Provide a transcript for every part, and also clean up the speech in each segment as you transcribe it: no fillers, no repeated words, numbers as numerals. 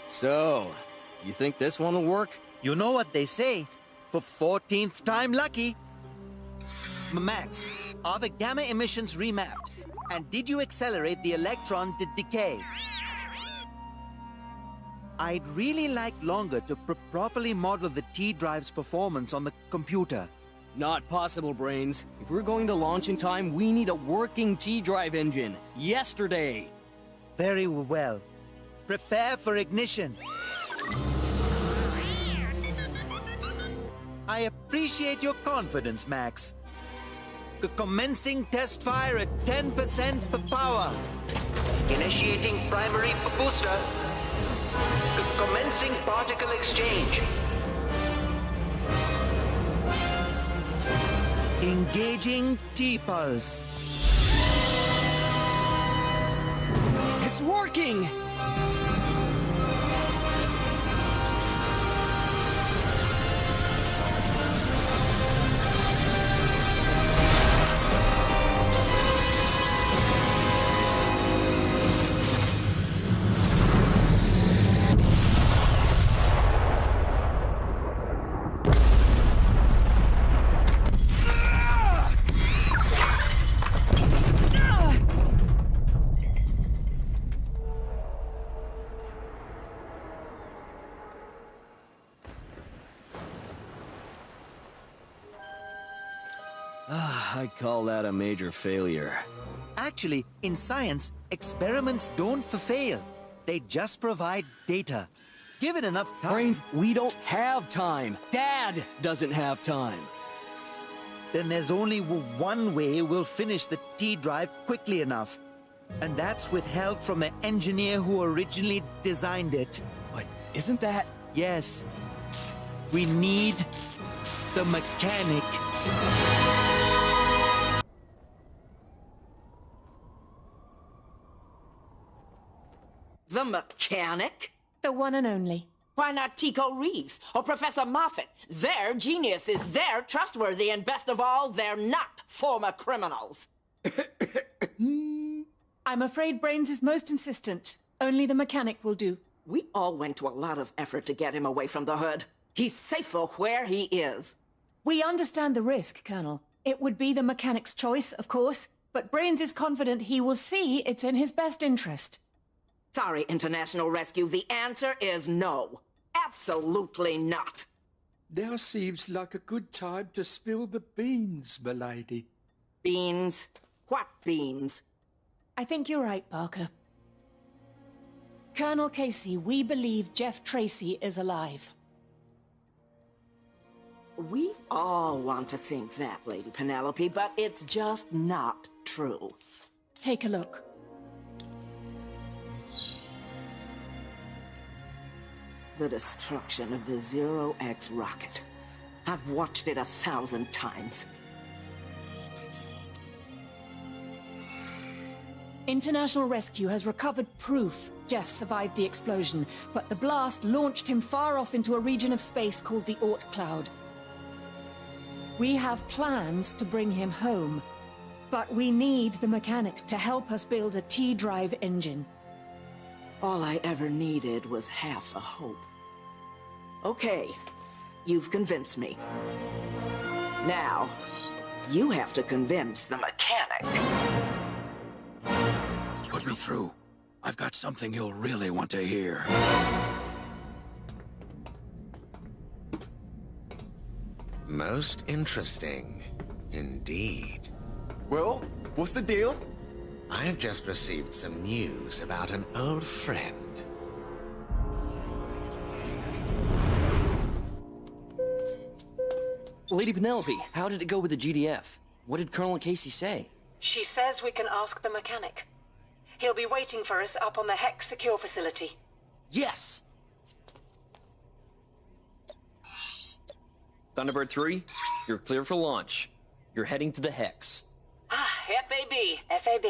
So, you think this one will work? You know what they say, for 14th time lucky. Max, are the gamma emissions remapped? And did you accelerate the electron decay? I'd really like longer to properly model the T-Drive's performance on the computer. Not possible, Brains. If we're going to launch in time, we need a working T-Drive engine. Yesterday! Very well. Prepare for ignition. I appreciate your confidence, Max. Commencing test fire at 10% power. Initiating primary booster. Commencing particle exchange. Engaging T-pulse. It's working! I'd call that a major failure. Actually, in science, experiments don't fail. They just provide data. Give it enough time. Brains, we don't have time. Dad doesn't have time. Then there's only one way we'll finish the T-Drive quickly enough. And that's with help from the engineer who originally designed it. But isn't that... Yes. We need the mechanic. The mechanic? The one and only. Why not Tico Reeves or Professor Moffat? They're geniuses, they're trustworthy, and best of all, they're not former criminals. I'm afraid Brains is most insistent. Only the mechanic will do. We all went to a lot of effort to get him away from the hood. He's safer where he is. We understand the risk, Colonel. It would be the mechanic's choice, of course, but Brains is confident he will see it's in his best interest. Sorry, International Rescue, the answer is no. Absolutely not. Now seems like a good time to spill the beans, m'lady. Beans? What beans? I think you're right, Parker. Colonel Casey, we believe Jeff Tracy is alive. We all want to think that, Lady Penelope, but it's just not true. Take a look. The destruction of the Zero-X rocket. I've watched it 1,000 times. International Rescue has recovered proof Jeff survived the explosion, but the blast launched him far off into a region of space called the Oort Cloud. We have plans to bring him home, but we need the mechanic to help us build a T-Drive engine. All I ever needed was half a hope. Okay, you've convinced me. Now, you have to convince the mechanic. Put me through. I've got something you'll really want to hear. Most interesting, indeed. Well, what's the deal? I've just received some news about an old friend. Lady Penelope, how did it go with the GDF? What did Colonel Casey say? She says we can ask the mechanic. He'll be waiting for us up on the Hex secure facility. Yes! Thunderbird 3, you're clear for launch. You're heading to the Hex. Ah, FAB. FAB.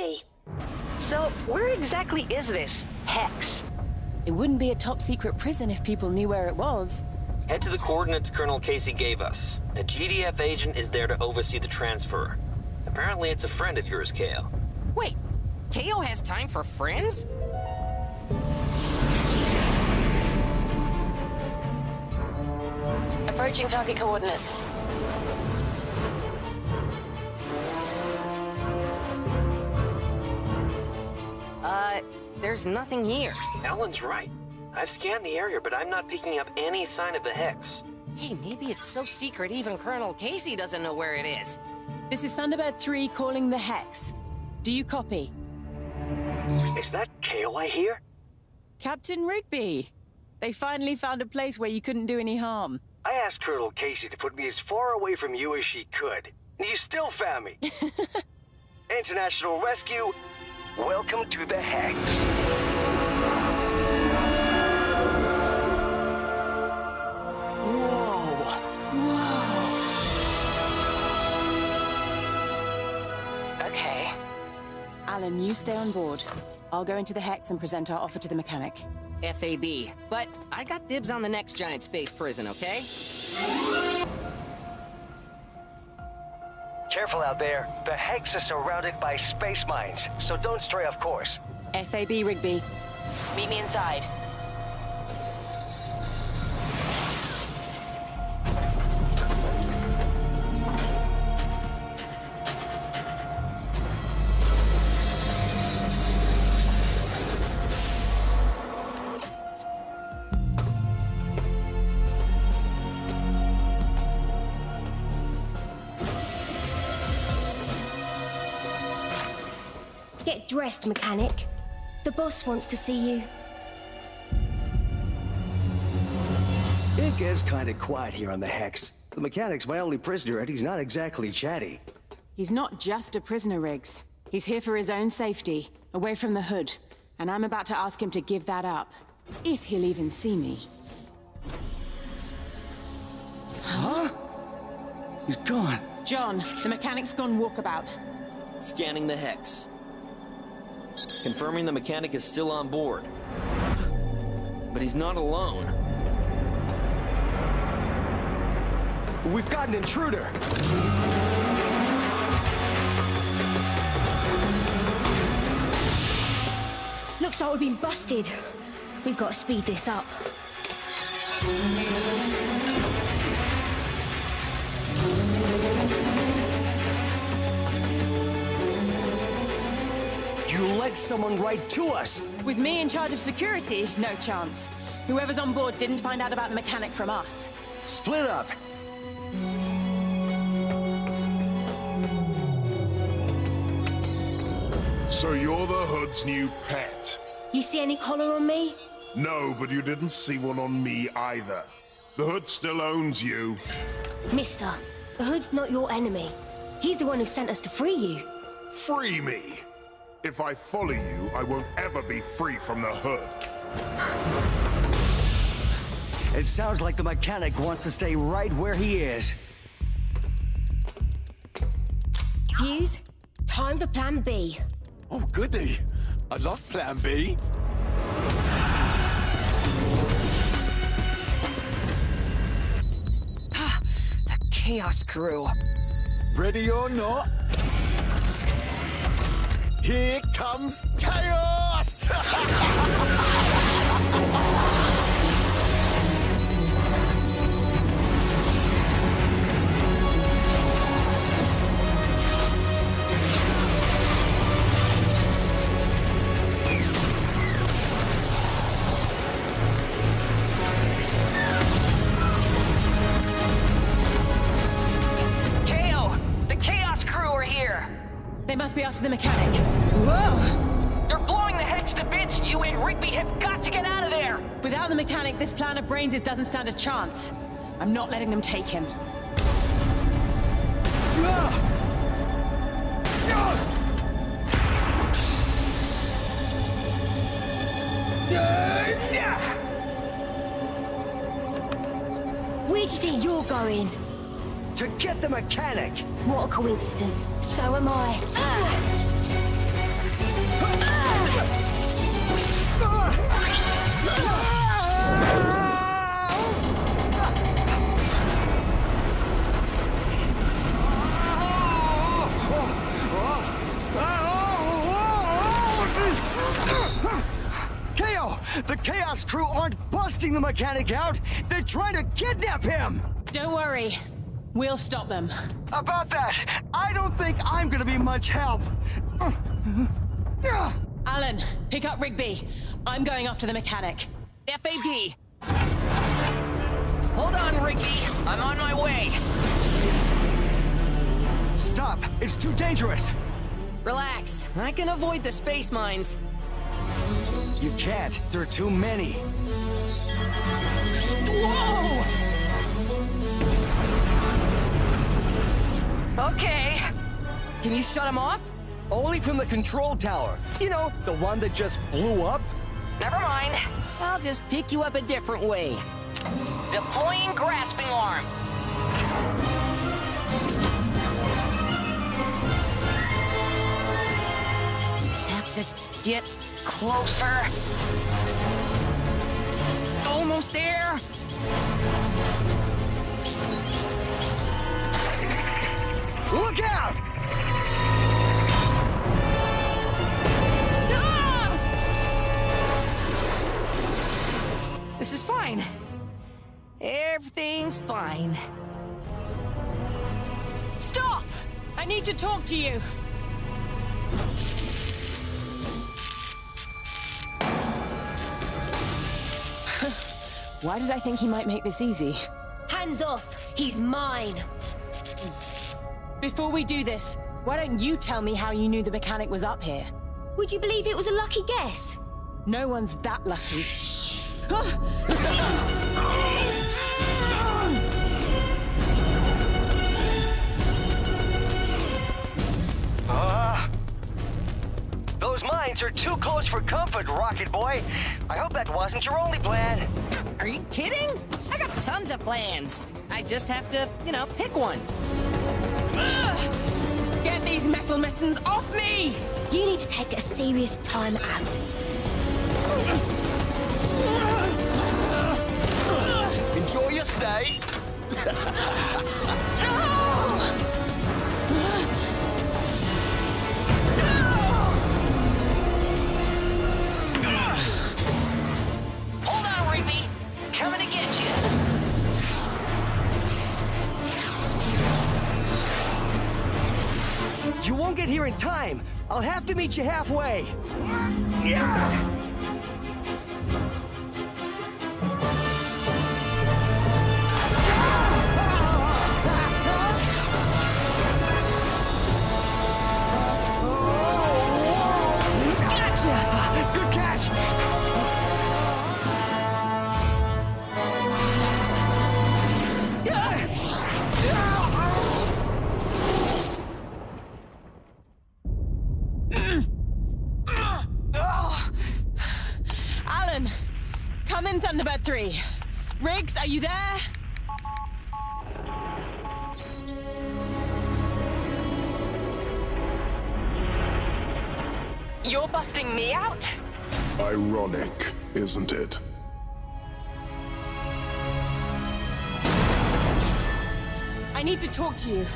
So, where exactly is this Hex? It wouldn't be a top-secret prison if people knew where it was. Head to the coordinates Colonel Casey gave us. A GDF agent is there to oversee the transfer. Apparently it's a friend of yours, Kayo. Wait, Kayo has time for friends? Approaching target coordinates. There's nothing here. Alan's right. I've scanned the area, but I'm not picking up any sign of the Hex. Hey, maybe it's so secret even Colonel Casey doesn't know where it is. This is Thunderbird 3 calling the Hex. Do you copy? Is that Kayo I hear? Captain Rigby. They finally found a place where you couldn't do any harm. I asked Colonel Casey to put me as far away from you as she could, and you still found me. International Rescue, welcome to the Hex. Okay. Alan, you stay on board. I'll go into the Hex and present our offer to the mechanic. FAB. But I got dibs on the next giant space prison, okay? Careful out there. The Hex is surrounded by space mines, so don't stray off course. FAB, Rigby. Meet me inside. Get dressed, mechanic. The boss wants to see you. It gets kind of quiet here on the Hex. The mechanic's my only prisoner, and he's not exactly chatty. He's not just a prisoner, Riggs. He's here for his own safety, away from the hood. And I'm about to ask him to give that up. If he'll even see me. Huh? He's gone. John, the mechanic's gone walkabout. Scanning the Hex. Confirming the mechanic is still on board. But he's not alone. We've got an intruder! Looks like we've been busted. We've got to speed this up. You let someone right to us! With me in charge of security, no chance. Whoever's on board didn't find out about the mechanic from us. Split up! So you're the Hood's new pet? You see any collar on me? No, but you didn't see one on me either. The Hood still owns you. Mister, the Hood's not your enemy. He's the one who sent us to free you. Free me! If I follow you, I won't ever be free from the Hood. It sounds like the mechanic wants to stay right where he is. Fuse, time for Plan B. Oh, goody. I love Plan B. The Chaos Crew. Ready or not? Here comes chaos! They must be after the mechanic. Whoa! They're blowing the Hex to bits! You and Rigby have got to get out of there! Without the mechanic, this plan of Brains' doesn't stand a chance. I'm not letting them take him. Where do you think you're going? To get the mechanic! What a coincidence. So am I. Kayo! The Chaos Crew aren't busting the mechanic out! They're trying to kidnap him! Don't worry. We'll stop them. About that, I don't think I'm gonna be much help. Alan, pick up Rigby. I'm going after the mechanic. FAB! Hold on, Rigby. I'm on my way. Stop! It's too dangerous! Relax. I can avoid the space mines. You can't. There are too many. Whoa! Okay. Can you shut him off? Only from the control tower. You know, the one that just blew up? Never mind. I'll just pick you up a different way. Deploying grasping arm. Have to get Closer. almost there. Look out! This is fine. Everything's fine. Stop! I need to talk to you. Why did I think he might make this easy? Hands off! He's mine! Before we do this, why don't you tell me how you knew the mechanic was up here? Would you believe it was a lucky guess? No one's that lucky. Those mines are too close for comfort, Rocket Boy. I hope that wasn't your only plan. Are you kidding? I got tons of plans. I just have to, pick one. Get these metal mittens off me! You need to take a serious time out. Enjoy your stay. Hold on, Rigby. Coming to get you. You won't get here in time. I'll have to meet you halfway. Gotcha! Good catch! Alan, come in, Thunderbird 3. Riggs, are you there? You're busting me out? Ironic, isn't it? I need to talk to you.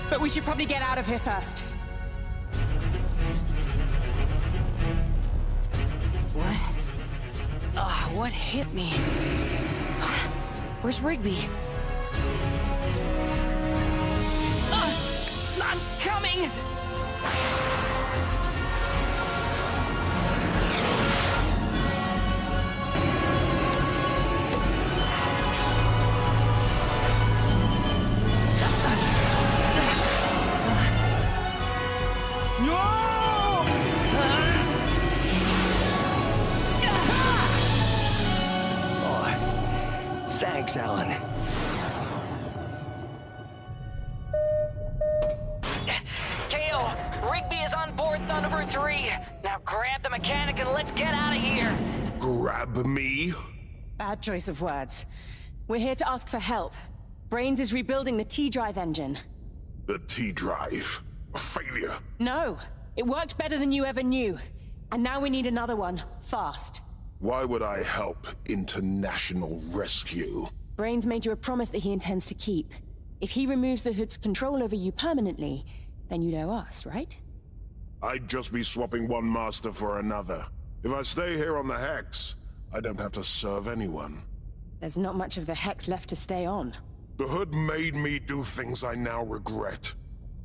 But we should probably get out of here first. What? What hit me? Where's Rigby? I'm coming! Thanks, Alan. Kayo, Rigby is on board Thunderbird 3. Now grab the mechanic and let's get out of here. Grab me? Bad choice of words. We're here to ask for help. Brains is rebuilding the T-drive engine. The T-drive. A failure. No, it worked better than you ever knew. And now we need another one, fast. Why would I help international rescue? Brains made you a promise that he intends to keep. If he removes the Hood's control over you permanently, then you'd owe us, right? I'd just be swapping one master for another. If I stay here on the Hex, I don't have to serve anyone. There's not much of the hex left to stay on. The Hood made me do things I now regret.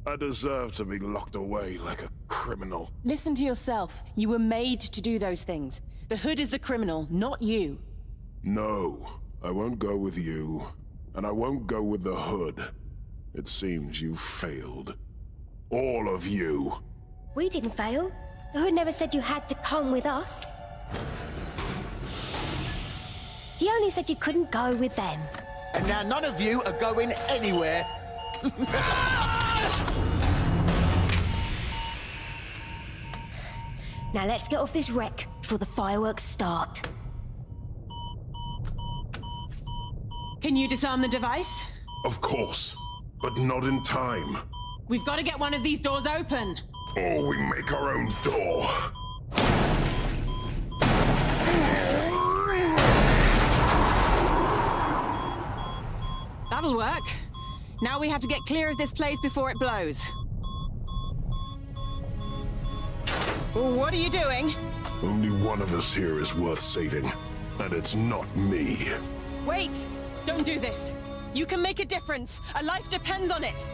I deserve to be locked away like a criminal. Listen to yourself. You were made to do those things. The Hood is the criminal, not you. No, I won't go with you. And I won't go with the Hood. It seems you failed. All of you. We didn't fail. The Hood never said you had to come with us. He only said you couldn't go with them. And now none of you are going anywhere. Now let's get off this wreck before the fireworks start. Can you disarm the device? Of course, but not in time. We've got to get one of these doors open. Or we make our own door. That'll work. Now we have to get clear of this place before it blows. What are you doing? Only one of us here is worth saving, and it's not me. Wait! Don't do this. You can make a difference. A life depends on it.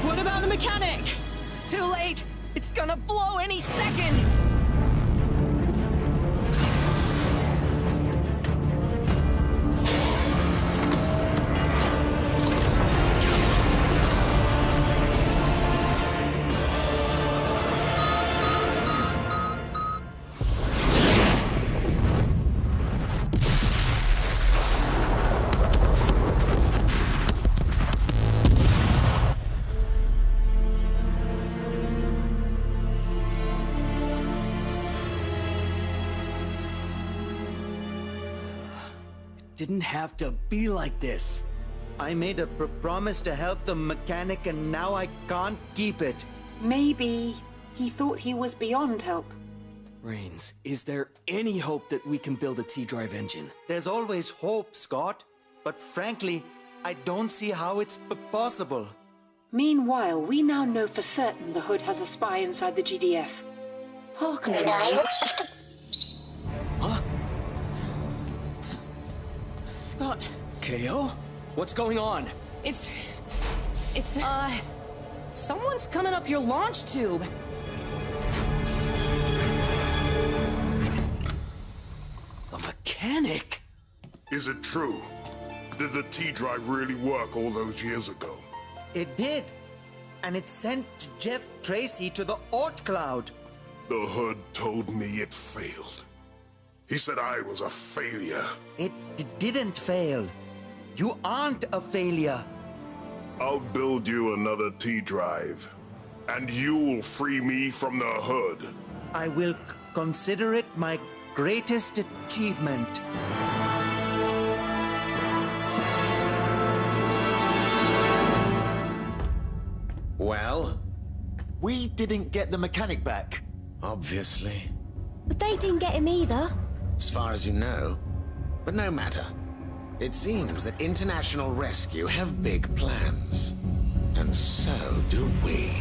What about the mechanic? Too late! It's gonna blow any second! Didn't have to be like this. I made a promise to help the mechanic and now I can't keep it. Maybe he thought he was beyond help. Rains, is there any hope that we can build a T-drive engine? There's always hope, Scott. But frankly, I don't see how it's possible. Meanwhile, we now know for certain the Hood has a spy inside the GDF. Harker. Huh? Scott. Kayo? What's going on? It's the... someone's coming up your launch tube. The mechanic? Is it true? Did the T-drive really work all those years ago? It did. And it sent Jeff Tracy to the Oort Cloud. The Hood told me it failed. He said I was a failure. It didn't fail. You aren't a failure. I'll build you another T-drive. And you'll free me from the Hood. I will consider it my greatest achievement. Well? We didn't get the mechanic back. Obviously. But they didn't get him either. As far as you know. But no matter. It seems that International Rescue have big plans. And so do we.